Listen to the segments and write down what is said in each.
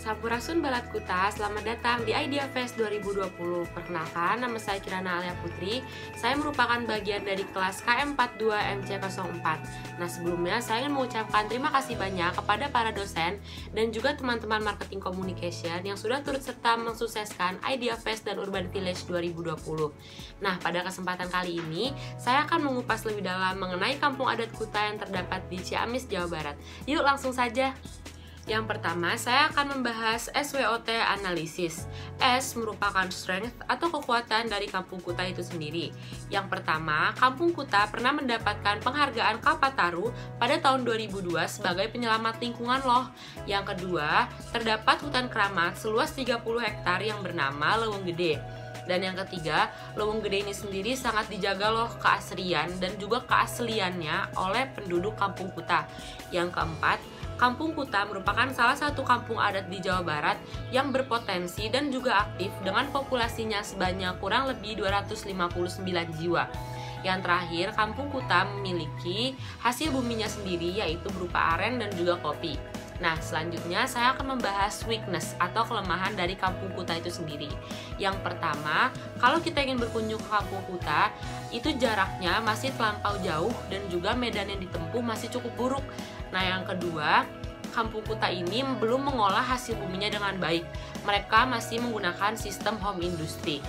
Sampurasun Balat Kuta, selamat datang di Idea Fest 2020. Perkenalkan, nama saya Kirana Alia Putri. Saya merupakan bagian dari kelas KM42 MC04. Nah, sebelumnya saya ingin mengucapkan terima kasih banyak kepada para dosen dan juga teman-teman marketing communication yang sudah turut serta mensukseskan Idea Fest dan Urban Village 2020. Nah, pada kesempatan kali ini, saya akan mengupas lebih dalam mengenai kampung adat Kuta yang terdapat di Ciamis, Jawa Barat. Yuk, langsung saja. Yang pertama, saya akan membahas SWOT analisis. S merupakan strength atau kekuatan dari Kampung Kuta itu sendiri. Yang pertama, Kampung Kuta pernah mendapatkan penghargaan Kalpataru pada tahun 2002 sebagai penyelamat lingkungan loh. Yang kedua, terdapat hutan keramat seluas 30 hektar yang bernama Leweng Gede. Dan yang ketiga, Leweng Gede ini sendiri sangat dijaga loh keasrian dan juga keasliannya oleh penduduk Kampung Kuta. Yang keempat, Kampung Kuta merupakan salah satu kampung adat di Jawa Barat yang berpotensi dan juga aktif dengan populasinya sebanyak kurang lebih 259 jiwa. Yang terakhir, Kampung Kuta memiliki hasil buminya sendiri yaitu berupa aren dan juga kopi. Nah, selanjutnya saya akan membahas weakness atau kelemahan dari Kampung Kuta itu sendiri. Yang pertama, kalau kita ingin berkunjung ke Kampung Kuta, itu jaraknya masih terlampau jauh dan juga medan yang ditempuh masih cukup buruk. Nah, yang kedua, Kampung Kuta ini belum mengolah hasil buminya dengan baik. Mereka masih menggunakan sistem home industry.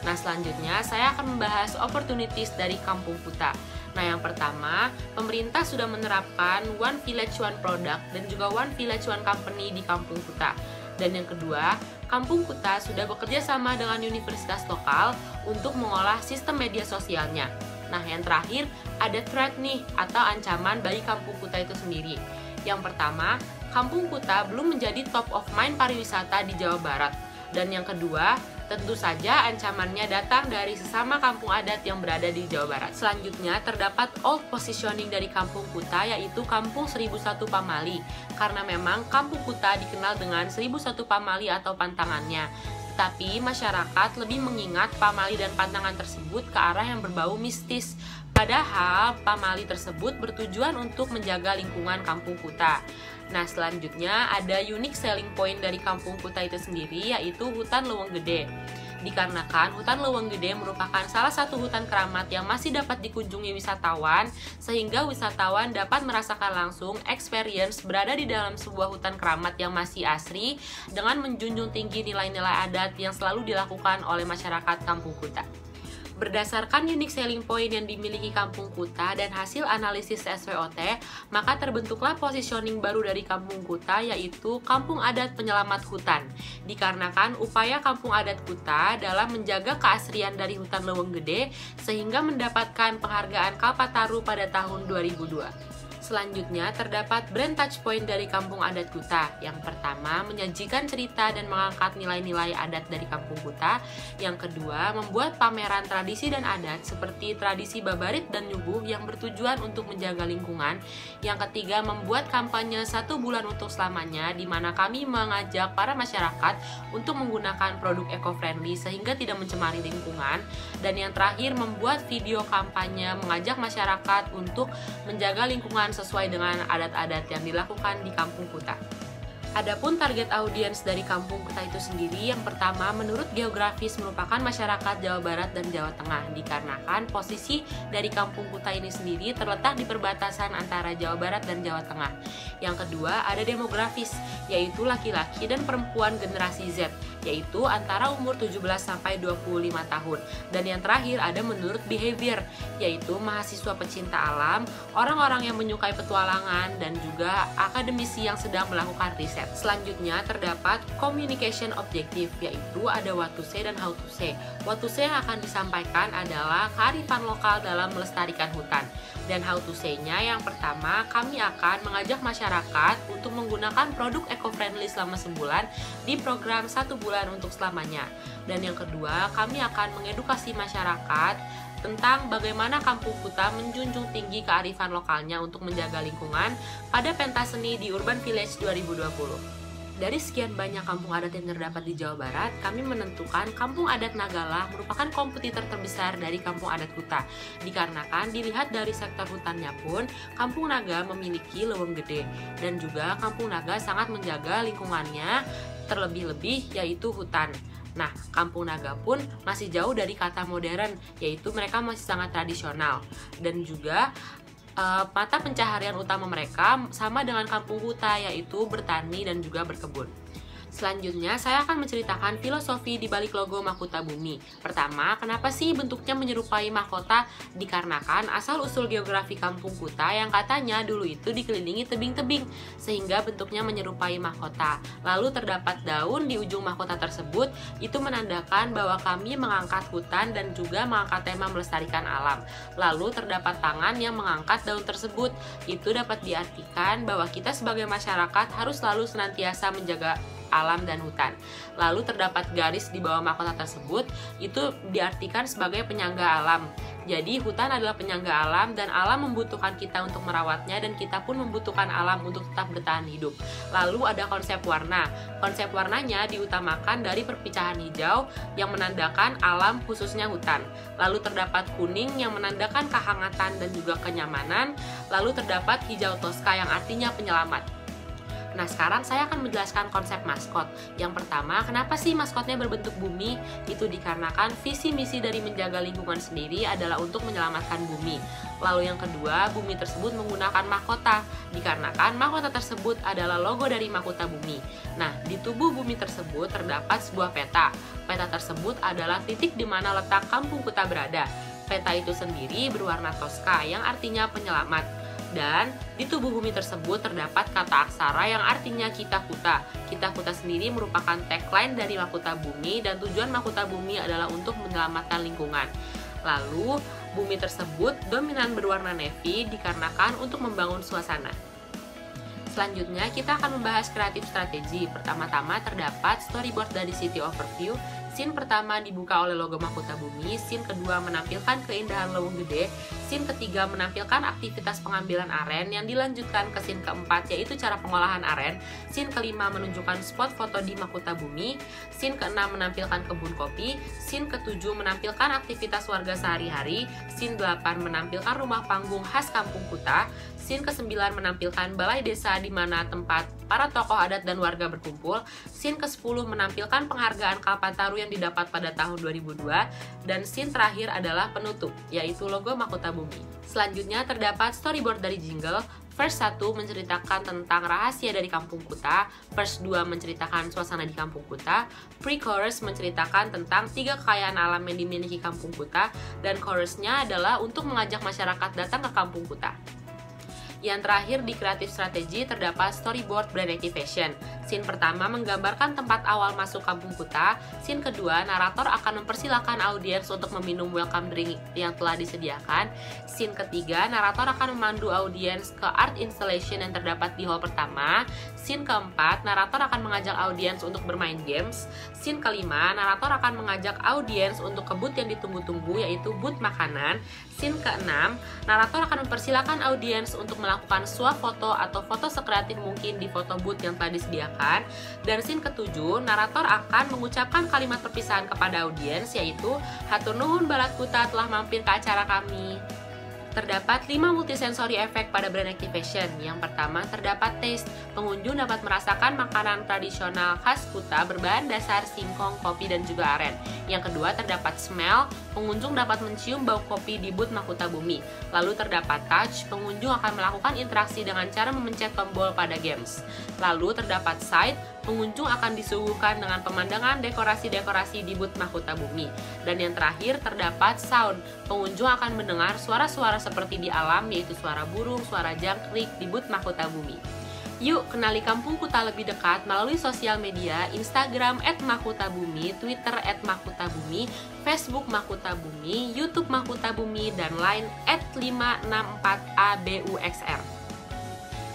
Nah, selanjutnya saya akan membahas opportunities dari Kampung Kuta. Nah, yang pertama, pemerintah sudah menerapkan One Village One Product dan juga One Village One Company di Kampung Kuta. Dan yang kedua, Kampung Kuta sudah bekerja sama dengan universitas lokal untuk mengolah sistem media sosialnya. Nah, yang terakhir, ada threat nih atau ancaman bagi Kampung Kuta itu sendiri. Yang pertama, Kampung Kuta belum menjadi top of mind pariwisata di Jawa Barat. Dan yang kedua, tentu saja ancamannya datang dari sesama kampung adat yang berada di Jawa Barat. Selanjutnya, terdapat old positioning dari Kampung Kuta yaitu Kampung 1001 Pamali. Karena memang Kampung Kuta dikenal dengan 1001 Pamali atau pantangannya. Tapi masyarakat lebih mengingat pamali dan pantangan tersebut ke arah yang berbau mistis. Padahal pamali tersebut bertujuan untuk menjaga lingkungan Kampung Kuta. Nah, selanjutnya ada unique selling point dari Kampung Kuta itu sendiri yaitu hutan Leweng Gede. Dikarenakan hutan Leweng Gede merupakan salah satu hutan keramat yang masih dapat dikunjungi wisatawan, sehingga wisatawan dapat merasakan langsung experience berada di dalam sebuah hutan keramat yang masih asri dengan menjunjung tinggi nilai-nilai adat yang selalu dilakukan oleh masyarakat Kampung Kuta. Berdasarkan unique selling point yang dimiliki Kampung Kuta dan hasil analisis SWOT, maka terbentuklah positioning baru dari Kampung Kuta yaitu Kampung Adat Penyelamat Hutan. Dikarenakan upaya Kampung Adat Kuta dalam menjaga keasrian dari hutan Leweng Gede sehingga mendapatkan penghargaan Kalpataru pada tahun 2002. Selanjutnya, terdapat brand touchpoint dari Kampung Adat Kuta. Yang pertama, menyajikan cerita dan mengangkat nilai-nilai adat dari Kampung Kuta. Yang kedua, membuat pameran tradisi dan adat seperti tradisi Babarit dan Nyuguh yang bertujuan untuk menjaga lingkungan. Yang ketiga, membuat kampanye 1 bulan untuk selamanya, di mana kami mengajak para masyarakat untuk menggunakan produk eco-friendly sehingga tidak mencemari lingkungan. Dan yang terakhir, membuat video kampanye mengajak masyarakat untuk menjaga lingkungan sesuai dengan adat-adat yang dilakukan di Kampung Kuta. Adapun target audiens dari Kampung Kuta itu sendiri, yang pertama menurut geografis merupakan masyarakat Jawa Barat dan Jawa Tengah, dikarenakan posisi dari Kampung Kuta ini sendiri terletak di perbatasan antara Jawa Barat dan Jawa Tengah. Yang kedua ada demografis, yaitu laki-laki dan perempuan generasi Z, yaitu antara umur 17 sampai 25 tahun. Dan yang terakhir ada menurut behavior, yaitu mahasiswa pecinta alam, orang-orang yang menyukai petualangan, dan juga akademisi yang sedang melakukan riset. Selanjutnya terdapat communication objective, yaitu ada what to say dan how to say. What to say yang akan disampaikan adalah kearifan lokal dalam melestarikan hutan. Dan how to say-nya yang pertama, kami akan mengajak masyarakat untuk menggunakan produk eco-friendly selama sebulan di program 1 bulan untuk selamanya. Dan yang kedua, kami akan mengedukasi masyarakat tentang bagaimana Kampung Kuta menjunjung tinggi kearifan lokalnya untuk menjaga lingkungan pada pentas seni di Urban Village 2020. Dari sekian banyak kampung adat yang terdapat di Jawa Barat, kami menentukan Kampung Adat Nagalah merupakan kompetitor terbesar dari Kampung Adat Kuta. Dikarenakan dilihat dari sektor hutannya pun, Kampung Naga memiliki Leweng Gede, dan juga Kampung Naga sangat menjaga lingkungannya terlebih-lebih yaitu hutan. Nah, Kampung Naga pun masih jauh dari kata modern, yaitu mereka masih sangat tradisional. Dan juga mata pencaharian utama mereka sama dengan kampung huta, yaitu bertani dan juga berkebun. Selanjutnya, saya akan menceritakan filosofi di balik logo Mahkota Bumi. Pertama, kenapa sih bentuknya menyerupai mahkota? Dikarenakan asal-usul geografi kampung kuta yang katanya dulu itu dikelilingi tebing-tebing, sehingga bentuknya menyerupai mahkota. Lalu terdapat daun di ujung mahkota tersebut, itu menandakan bahwa kami mengangkat hutan dan juga mengangkat tema melestarikan alam. Lalu terdapat tangan yang mengangkat daun tersebut, itu dapat diartikan bahwa kita sebagai masyarakat harus selalu senantiasa menjaga alam dan hutan. Lalu terdapat garis di bawah mahkota tersebut, itu diartikan sebagai penyangga alam. Jadi hutan adalah penyangga alam dan alam membutuhkan kita untuk merawatnya dan kita pun membutuhkan alam untuk tetap bertahan hidup. Lalu ada konsep warna. Konsep warnanya diutamakan dari perpecahan hijau yang menandakan alam khususnya hutan. Lalu terdapat kuning yang menandakan kehangatan dan juga kenyamanan. Lalu terdapat hijau toska yang artinya penyelamat. Nah, sekarang saya akan menjelaskan konsep maskot. Yang pertama, kenapa sih maskotnya berbentuk bumi? Itu dikarenakan visi misi dari menjaga lingkungan sendiri adalah untuk menyelamatkan bumi. Lalu yang kedua, bumi tersebut menggunakan mahkota, dikarenakan mahkota tersebut adalah logo dari Mahkota Bumi. Nah, di tubuh bumi tersebut terdapat sebuah peta. Peta tersebut adalah titik di mana letak kampung kuta berada. Peta itu sendiri berwarna toska yang artinya penyelamat. Dan di tubuh bumi tersebut terdapat kata aksara yang artinya kita kuta. Kita kuta sendiri merupakan tagline dari Mahkota Bumi dan tujuan Mahkota Bumi adalah untuk menyelamatkan lingkungan. Lalu, bumi tersebut dominan berwarna navy dikarenakan untuk membangun suasana. Selanjutnya, kita akan membahas kreatif strategi. Pertama-tama terdapat storyboard dari City Overview. Scene pertama dibuka oleh logo Mahkota Bumi, scene kedua menampilkan keindahan Leuweung Gede, scene ketiga menampilkan aktivitas pengambilan aren yang dilanjutkan ke scene keempat yaitu cara pengolahan aren, scene kelima menunjukkan spot foto di Mahkota Bumi, scene keenam menampilkan kebun kopi, scene ketujuh menampilkan aktivitas warga sehari-hari, scene 8 menampilkan rumah panggung khas kampung kuta, scene ke-9 menampilkan balai desa di mana tempat para tokoh adat dan warga berkumpul, scene ke-10 menampilkan penghargaan Kalpataru yang didapat pada tahun 2002, dan scene terakhir adalah penutup, yaitu logo Mahkota Bumi. Selanjutnya terdapat storyboard dari jingle. Verse 1 menceritakan tentang rahasia dari kampung kuta, verse 2 menceritakan suasana di kampung kuta, pre-chorus menceritakan tentang 3 kekayaan alam yang dimiliki kampung kuta, dan chorusnya adalah untuk mengajak masyarakat datang ke kampung kuta. Yang terakhir di kreatif strategi terdapat storyboard brand activation. Scene pertama menggambarkan tempat awal masuk kampung kuta. Scene kedua, narator akan mempersilahkan audiens untuk meminum welcome drink yang telah disediakan. Scene ketiga, narator akan memandu audiens ke art installation yang terdapat di hall pertama. Scene keempat, narator akan mengajak audiens untuk bermain games. Scene kelima, narator akan mengajak audiens untuk ke booth yang ditunggu-tunggu yaitu booth makanan. Scene keenam, narator akan mempersilahkan audiens untuk melakukan swafoto atau foto sekreatif mungkin di foto booth yang telah disediakan. Dan scene ketujuh, narator akan mengucapkan kalimat perpisahan kepada audiens yaitu hatur nuhun balat kuta telah mampir ke acara kami. Terdapat 5 multisensori efek pada brand activation. Yang pertama terdapat taste. Pengunjung dapat merasakan makanan tradisional khas kuta berbahan dasar singkong, kopi, dan juga aren. Yang kedua terdapat smell. Pengunjung dapat mencium bau kopi di booth Mahkota Bumi. Lalu terdapat touch. Pengunjung akan melakukan interaksi dengan cara memencet tombol pada games. Lalu terdapat sight. Pengunjung akan disuguhkan dengan pemandangan dekorasi-dekorasi di booth Mahkota Bumi. Dan yang terakhir terdapat sound. Pengunjung akan mendengar suara-suara seperti di alam, yaitu suara burung, suara jangkrik di booth Mahkota Bumi. Yuk kenali kampung kuta lebih dekat melalui sosial media Instagram @mahkotabumi, Twitter @mahkotabumi, Facebook Mahkota Bumi, YouTube Mahkota Bumi, dan Line @564abuxr.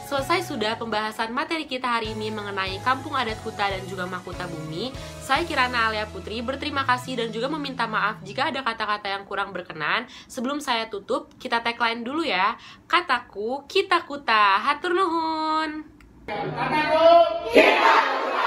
Selesai sudah pembahasan materi kita hari ini mengenai kampung adat kuta dan juga Mahkota Bumi. Saya Kirana Alia Putri berterima kasih dan juga meminta maaf jika ada kata-kata yang kurang berkenan. Sebelum saya tutup, kita tagline dulu ya. Kataku, kita kuta. Hatur nuhun. Kataku, kita kuta.